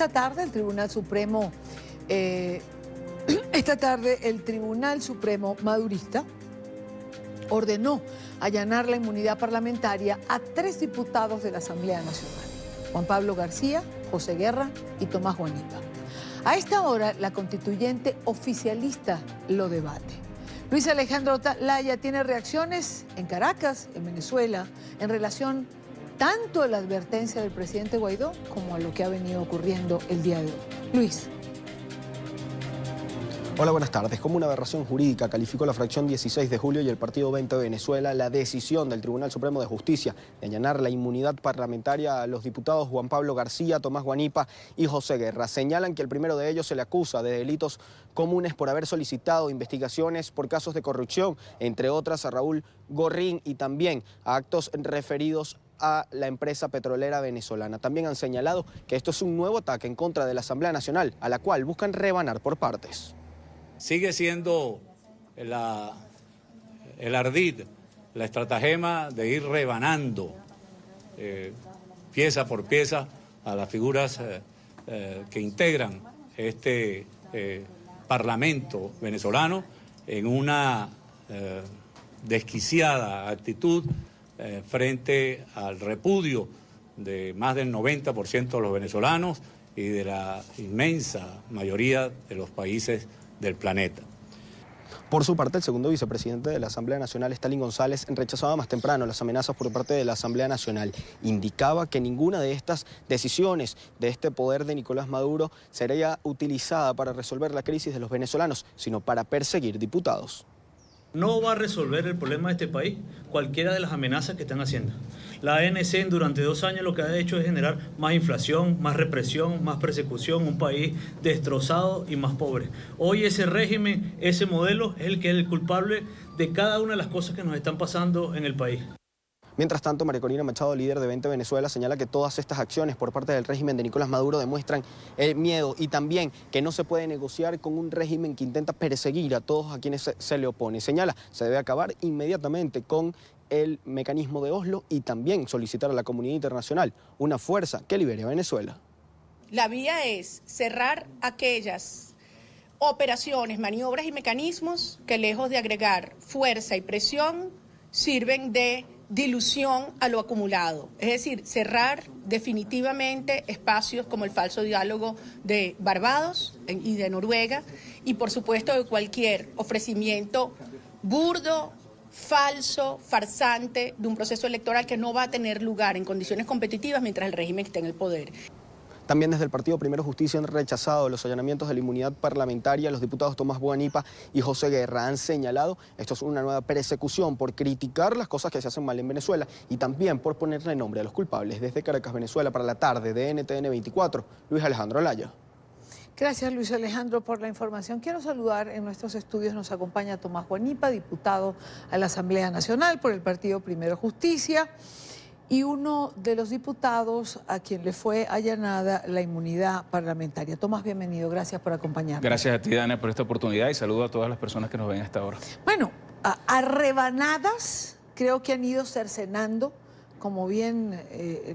esta tarde el Tribunal Supremo, el Tribunal Supremo madurista ordenó allanar la inmunidad parlamentaria a 3 diputados de la Asamblea Nacional: Juan Pablo García, José Guerra y Tomás Guanipa. A esta hora, la constituyente oficialista lo debate. Luis Alejandro Laya tiene reacciones en Caracas, en Venezuela, en relación tanto a la advertencia del presidente Guaidó como a lo que ha venido ocurriendo el día de hoy. Luis. Hola, buenas tardes. Como una aberración jurídica calificó la fracción 16 de julio y el Partido 20 de Venezuela la decisión del Tribunal Supremo de Justicia de allanar la inmunidad parlamentaria a los diputados Juan Pablo García, Tomás Guanipa y José Guerra. Señalan que el primero de ellos se le acusa de delitos comunes por haber solicitado investigaciones por casos de corrupción, entre otras a Raúl Gorrín, y también a actos referidos a la empresa petrolera venezolana. También han señalado que esto es un nuevo ataque en contra de la Asamblea Nacional, a la cual buscan rebanar por partes. Sigue siendo el ardid, la estratagema de ir rebanando pieza por pieza a las figuras que integran este Parlamento venezolano en una desquiciada actitud frente al repudio de más del 90% de los venezolanos y de la inmensa mayoría de los países del planeta. Por su parte, el segundo vicepresidente de la Asamblea Nacional, Stalin González, rechazaba más temprano las amenazas por parte de la Asamblea Nacional. Indicaba que ninguna de estas decisiones de este poder de Nicolás Maduro sería utilizada para resolver la crisis de los venezolanos, sino para perseguir diputados. No va a resolver el problema de este país cualquiera de las amenazas que están haciendo. La ANC durante 2 años lo que ha hecho es generar más inflación, más represión, más persecución, un país destrozado y más pobre. Hoy ese régimen, ese modelo es el que es el culpable de cada una de las cosas que nos están pasando en el país. Mientras tanto, María Corina Machado, líder de 20 Venezuela, señala que todas estas acciones por parte del régimen de Nicolás Maduro demuestran el miedo y también que no se puede negociar con un régimen que intenta perseguir a todos a quienes se le opone. Señala, se debe acabar inmediatamente con el mecanismo de Oslo y también solicitar a la comunidad internacional una fuerza que libere a Venezuela. La vía es cerrar aquellas operaciones, maniobras y mecanismos que, lejos de agregar fuerza y presión, sirven de dilución a lo acumulado. Es decir, cerrar definitivamente espacios como el falso diálogo de Barbados y de Noruega, y por supuesto de cualquier ofrecimiento burdo, falso, farsante de un proceso electoral que no va a tener lugar en condiciones competitivas mientras el régimen esté en el poder. También desde el Partido Primero Justicia han rechazado los allanamientos de la inmunidad parlamentaria. Los diputados Tomás Guanipa y José Guerra han señalado esto es una nueva persecución por criticar las cosas que se hacen mal en Venezuela y también por ponerle nombre a los culpables. Desde Caracas, Venezuela, para la tarde de NTN 24, Luis Alejandro Laya. Gracias, Luis Alejandro, por la información. Quiero saludar, en nuestros estudios nos acompaña Tomás Guanipa, diputado a la Asamblea Nacional por el Partido Primero Justicia, y uno de los diputados a quien le fue allanada la inmunidad parlamentaria. Tomás, bienvenido, gracias por acompañarnos. Gracias a ti, Dana, por esta oportunidad y saludo a todas las personas que nos ven hasta ahora. Bueno, a rebanadas creo que han ido cercenando, como bien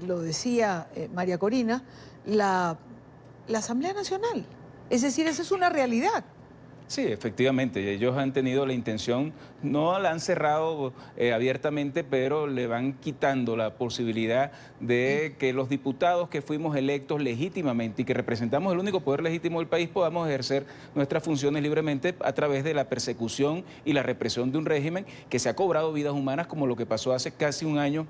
lo decía María Corina, la Asamblea Nacional. Es decir, esa es una realidad. Sí, efectivamente, ellos han tenido la intención, no la han cerrado abiertamente, pero le van quitando la posibilidad de que los diputados que fuimos electos legítimamente y que representamos el único poder legítimo del país podamos ejercer nuestras funciones libremente a través de la persecución y la represión de un régimen que se ha cobrado vidas humanas, como lo que pasó hace casi un año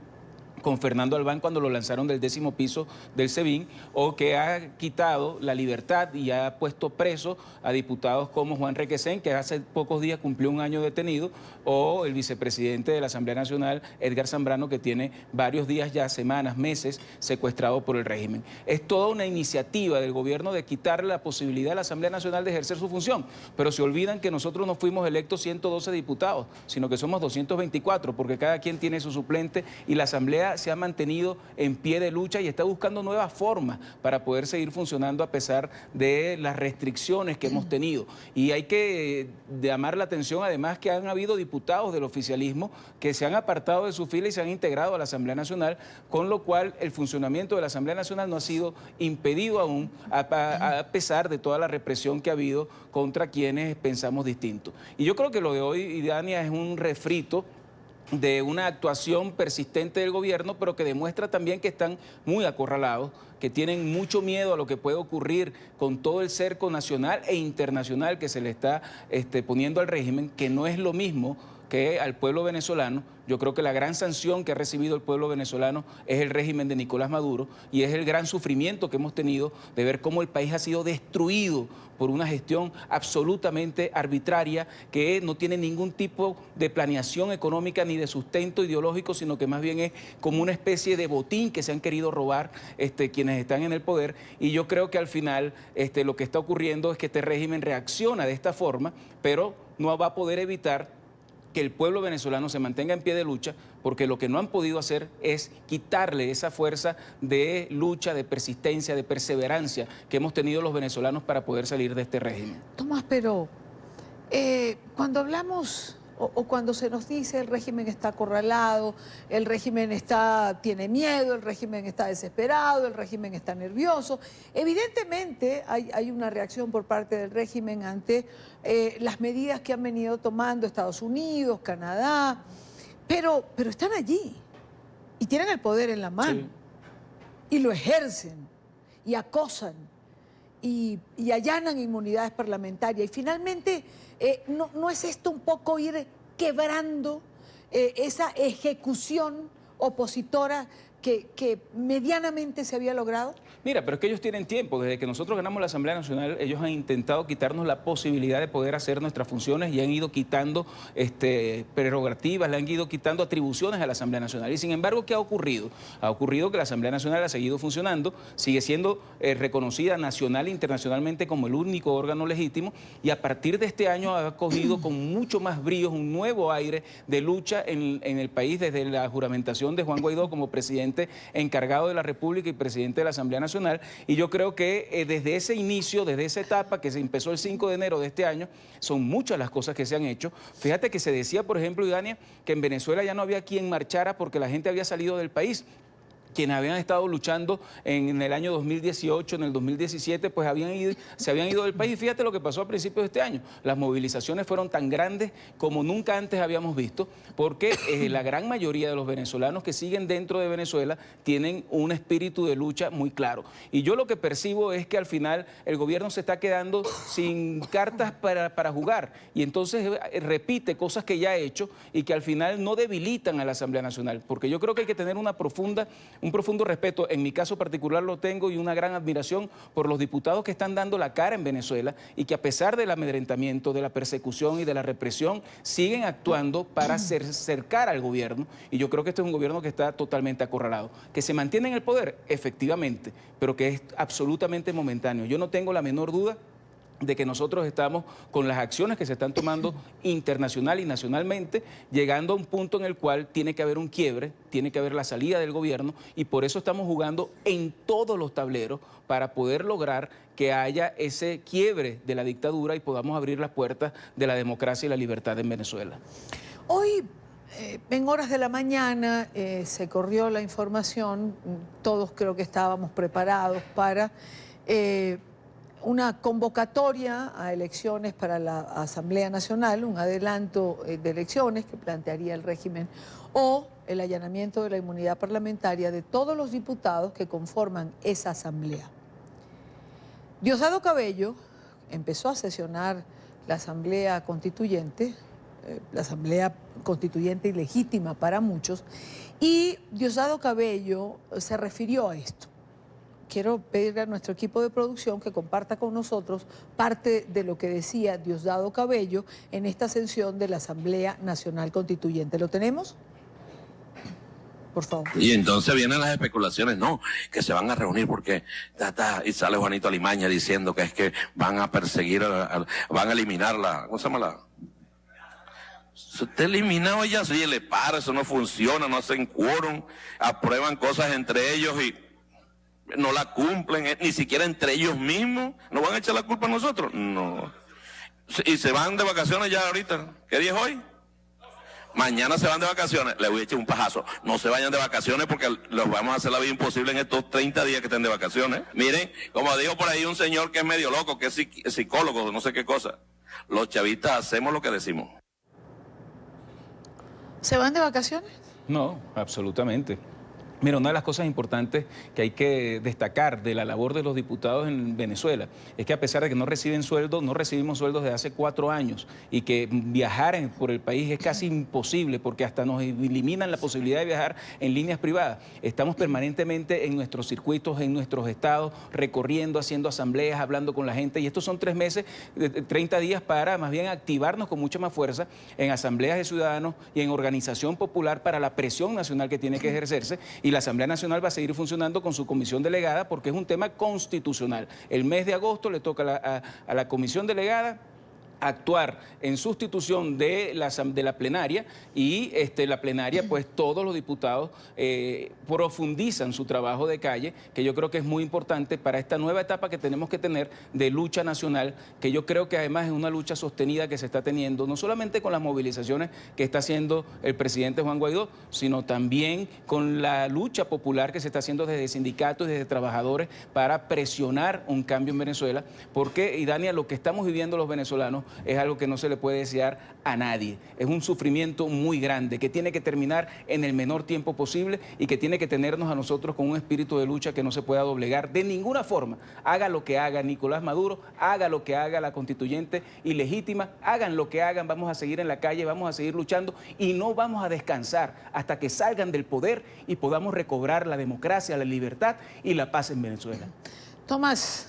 con Fernando Albán cuando lo lanzaron del 10º piso del SEBIN, o que ha quitado la libertad y ha puesto preso a diputados como Juan Requesén, que hace pocos días cumplió 1 año detenido, o el vicepresidente de la Asamblea Nacional, Edgar Zambrano, que tiene varios días ya, semanas, meses, secuestrado por el régimen. Es toda una iniciativa del gobierno de quitarle la posibilidad a la Asamblea Nacional de ejercer su función, pero se olvidan que nosotros no fuimos electos 112 diputados, sino que somos 224, porque cada quien tiene su suplente y la Asamblea Asamblea se ha mantenido en pie de lucha y está buscando nuevas formas para poder seguir funcionando a pesar de las restricciones que hemos tenido. Y hay que llamar la atención además que han habido diputados del oficialismo que se han apartado de su fila y se han integrado a la Asamblea Nacional, con lo cual el funcionamiento de la Asamblea Nacional no ha sido impedido aún, a pesar de toda la represión que ha habido contra quienes pensamos distinto. Y yo creo que lo de hoy, Dania, es un refrito de una actuación persistente del gobierno, pero que demuestra también que están muy acorralados, que tienen mucho miedo a lo que puede ocurrir con todo el cerco nacional e internacional que se le está poniendo al régimen, que no es lo mismo que al pueblo venezolano. Yo creo que la gran sanción que ha recibido el pueblo venezolano es el régimen de Nicolás Maduro y es el gran sufrimiento que hemos tenido de ver cómo el país ha sido destruido por una gestión absolutamente arbitraria que no tiene ningún tipo de planeación económica ni de sustento ideológico, sino que más bien es como una especie de botín que se han querido robar quienes están en el poder. Y yo creo que al final lo que está ocurriendo es que este régimen reacciona de esta forma, pero no va a poder evitar que el pueblo venezolano se mantenga en pie de lucha, porque lo que no han podido hacer es quitarle esa fuerza de lucha, de persistencia, de perseverancia que hemos tenido los venezolanos para poder salir de este régimen. Tomás, pero cuando hablamos o cuando se nos dice el régimen está acorralado, el régimen tiene miedo, el régimen está desesperado, el régimen está nervioso, evidentemente hay una reacción por parte del régimen ante las medidas que han venido tomando Estados Unidos, Canadá, pero están allí y tienen el poder en la mano, sí, y lo ejercen y acosan y allanan inmunidades parlamentarias. Y finalmente, ¿no es esto un poco ir quebrando esa ejecución opositora que medianamente se había logrado? Mira, pero es que ellos tienen tiempo. Desde que nosotros ganamos la Asamblea Nacional, ellos han intentado quitarnos la posibilidad de poder hacer nuestras funciones y han ido quitando prerrogativas, le han ido quitando atribuciones a la Asamblea Nacional. Y sin embargo, ¿qué ha ocurrido? Ha ocurrido que la Asamblea Nacional ha seguido funcionando, sigue siendo reconocida nacional e internacionalmente como el único órgano legítimo, y a partir de este año ha cogido con mucho más bríos un nuevo aire de lucha en el país, desde la juramentación de Juan Guaidó como presidente encargado de la República y presidente de la Asamblea Nacional. Y yo creo que desde ese inicio, desde esa etapa que se empezó el 5 de enero de este año, son muchas las cosas que se han hecho. Fíjate que se decía, por ejemplo, Idania, que en Venezuela ya no había quien marchara porque la gente había salido del país. Quienes habían estado luchando en el año 2018, en el 2017, pues se habían ido del país. Y fíjate lo que pasó a principios de este año. Las movilizaciones fueron tan grandes como nunca antes habíamos visto, porque la gran mayoría de los venezolanos que siguen dentro de Venezuela tienen un espíritu de lucha muy claro. Y yo lo que percibo es que al final el gobierno se está quedando sin cartas para jugar. Y entonces repite cosas que ya ha hecho y que al final no debilitan a la Asamblea Nacional. Porque yo creo que hay que tener un profundo respeto, en mi caso particular lo tengo, y una gran admiración por los diputados que están dando la cara en Venezuela y que a pesar del amedrentamiento, de la persecución y de la represión, siguen actuando para cercar al gobierno. Y yo creo que este es un gobierno que está totalmente acorralado. Que se mantiene en el poder, efectivamente, pero que es absolutamente momentáneo. Yo no tengo la menor duda de que nosotros estamos con las acciones que se están tomando internacional y nacionalmente, llegando a un punto en el cual tiene que haber un quiebre, tiene que haber la salida del gobierno, y por eso estamos jugando en todos los tableros para poder lograr que haya ese quiebre de la dictadura y podamos abrir las puertas de la democracia y la libertad en Venezuela. Hoy, en horas de la mañana, se corrió la información, todos creo que estábamos preparados para una convocatoria a elecciones para la Asamblea Nacional, un adelanto de elecciones que plantearía el régimen, o el allanamiento de la inmunidad parlamentaria de todos los diputados que conforman esa asamblea. Diosdado Cabello empezó a sesionar la Asamblea Constituyente ilegítima para muchos, y Diosdado Cabello se refirió a esto. Quiero pedirle a nuestro equipo de producción que comparta con nosotros parte de lo que decía Diosdado Cabello en esta sesión de la Asamblea Nacional Constituyente. ¿Lo tenemos? Por favor. Y entonces vienen las especulaciones, no, que se van a reunir porque y sale Juanito Alimaña diciendo que es que van a perseguir, van a eliminar ¿cómo se llama Si usted eliminado ella, sí, le para, eso no funciona, no hacen quórum, aprueban cosas entre ellos y no la cumplen, ni siquiera entre ellos mismos. ¿Nos van a echar la culpa a nosotros? No. Y se van de vacaciones ya ahorita. ¿Qué día es hoy? Mañana se van de vacaciones. Le voy a echar un pajazo. No se vayan de vacaciones porque los vamos a hacer la vida imposible en estos 30 días que estén de vacaciones. Miren, como dijo por ahí un señor que es medio loco, que es psicólogo, no sé qué cosa. Los chavistas hacemos lo que decimos. ¿Se van de vacaciones? No, absolutamente. Mira, una de las cosas importantes que hay que destacar de la labor de los diputados en Venezuela es que a pesar de que no reciben sueldo, no recibimos sueldos desde hace 4 años y que viajar por el país es casi imposible porque hasta nos eliminan la posibilidad de viajar en líneas privadas. Estamos permanentemente en nuestros circuitos, en nuestros estados, recorriendo, haciendo asambleas, hablando con la gente y estos son 3 meses, 30 días para más bien activarnos con mucha más fuerza en asambleas de ciudadanos y en organización popular para la presión nacional que tiene que ejercerse. Y la Asamblea Nacional va a seguir funcionando con su comisión delegada porque es un tema constitucional. El mes de agosto le toca a la comisión delegada actuar en sustitución de la plenaria y la plenaria, pues todos los diputados profundizan su trabajo de calle, que yo creo que es muy importante para esta nueva etapa que tenemos que tener de lucha nacional, que yo creo que además es una lucha sostenida que se está teniendo, no solamente con las movilizaciones que está haciendo el presidente Juan Guaidó, sino también con la lucha popular que se está haciendo desde sindicatos y desde trabajadores para presionar un cambio en Venezuela, porque, y Dania, lo que estamos viviendo los venezolanos es algo que no se le puede desear a nadie. Es un sufrimiento muy grande que tiene que terminar en el menor tiempo posible y que tiene que tenernos a nosotros con un espíritu de lucha que no se pueda doblegar de ninguna forma. Haga lo que haga Nicolás Maduro, haga lo que haga la constituyente ilegítima, hagan lo que hagan, vamos a seguir en la calle, vamos a seguir luchando y no vamos a descansar hasta que salgan del poder y podamos recobrar la democracia, la libertad y la paz en Venezuela. Tomás,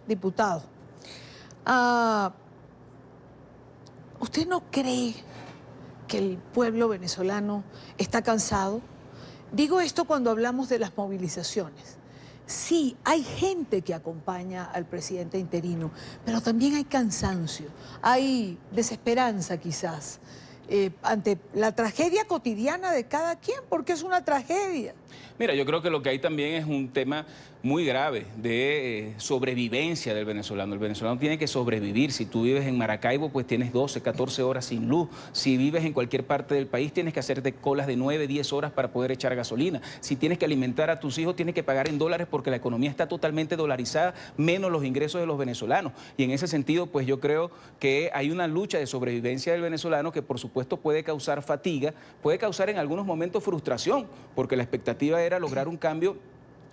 diputado, ¿usted no cree que el pueblo venezolano está cansado? Digo esto cuando hablamos de las movilizaciones. Sí, hay gente que acompaña al presidente interino, pero también hay cansancio, hay desesperanza quizás ante la tragedia cotidiana de cada quien, porque es una tragedia. Mira, yo creo que lo que hay también es un tema muy grave de sobrevivencia del venezolano. El venezolano tiene que sobrevivir. Si tú vives en Maracaibo, pues tienes 12, 14 horas sin luz. Si vives en cualquier parte del país, tienes que hacerte colas de 9, 10 horas para poder echar gasolina. Si tienes que alimentar a tus hijos, tienes que pagar en dólares porque la economía está totalmente dolarizada, menos los ingresos de los venezolanos. Y en ese sentido, pues yo creo que hay una lucha de sobrevivencia del venezolano que por supuesto puede causar fatiga, puede causar en algunos momentos frustración, porque la expectativa era lograr un cambio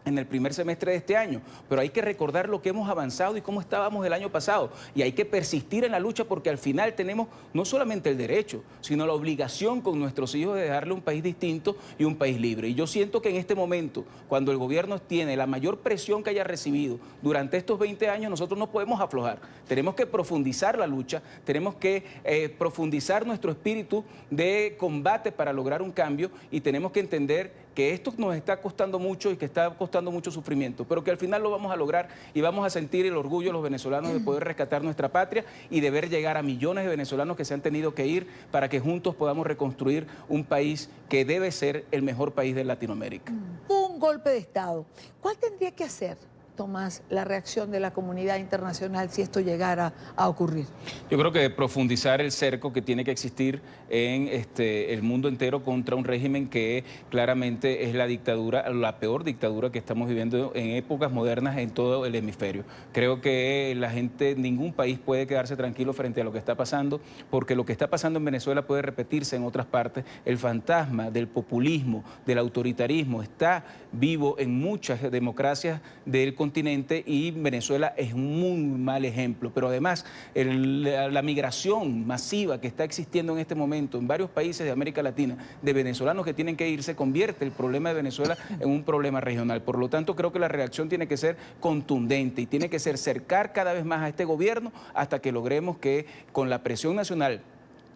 en el primer semestre de este año, pero hay que recordar lo que hemos avanzado y cómo estábamos el año pasado, y hay que persistir en la lucha porque al final tenemos no solamente el derecho, sino la obligación con nuestros hijos de darle un país distinto y un país libre. Y yo siento que en este momento, cuando el gobierno tiene la mayor presión que haya recibido durante estos 20 años, nosotros no podemos aflojar. Tenemos que profundizar la lucha, tenemos que profundizar nuestro espíritu de combate para lograr un cambio y tenemos que entender que esto nos está costando mucho y que está costando mucho sufrimiento, pero que al final lo vamos a lograr y vamos a sentir el orgullo de los venezolanos de poder rescatar nuestra patria y de ver llegar a millones de venezolanos que se han tenido que ir para que juntos podamos reconstruir un país que debe ser el mejor país de Latinoamérica. Un golpe de Estado. ¿Cuál tendría que hacer, Tomás, la reacción de la comunidad internacional si esto llegara a ocurrir? Yo creo que profundizar el cerco que tiene que existir en el mundo entero contra un régimen que claramente es la dictadura, la peor dictadura que estamos viviendo en épocas modernas en todo el hemisferio. Creo que la gente, ningún país puede quedarse tranquilo frente a lo que está pasando, porque lo que está pasando en Venezuela puede repetirse en otras partes. El fantasma del populismo, del autoritarismo está vivo en muchas democracias del continente y Venezuela es un muy mal ejemplo, pero además la migración masiva que está existiendo en este momento en varios países de América Latina de venezolanos que tienen que irse convierte el problema de Venezuela en un problema regional. Por lo tanto, creo que la reacción tiene que ser contundente y tiene que ser cercar cada vez más a este gobierno hasta que logremos que con la presión nacional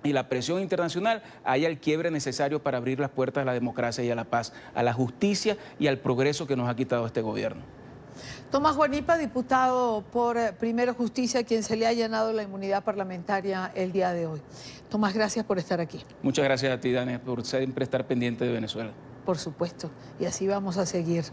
y la presión internacional haya el quiebre necesario para abrir las puertas a la democracia y a la paz, a la justicia y al progreso que nos ha quitado este gobierno. Tomás Guanipa, diputado por Primero Justicia, a quien se le ha allanado la inmunidad parlamentaria el día de hoy. Tomás, gracias por estar aquí. Muchas gracias a ti, Dania, por siempre estar pendiente de Venezuela. Por supuesto, y así vamos a seguir.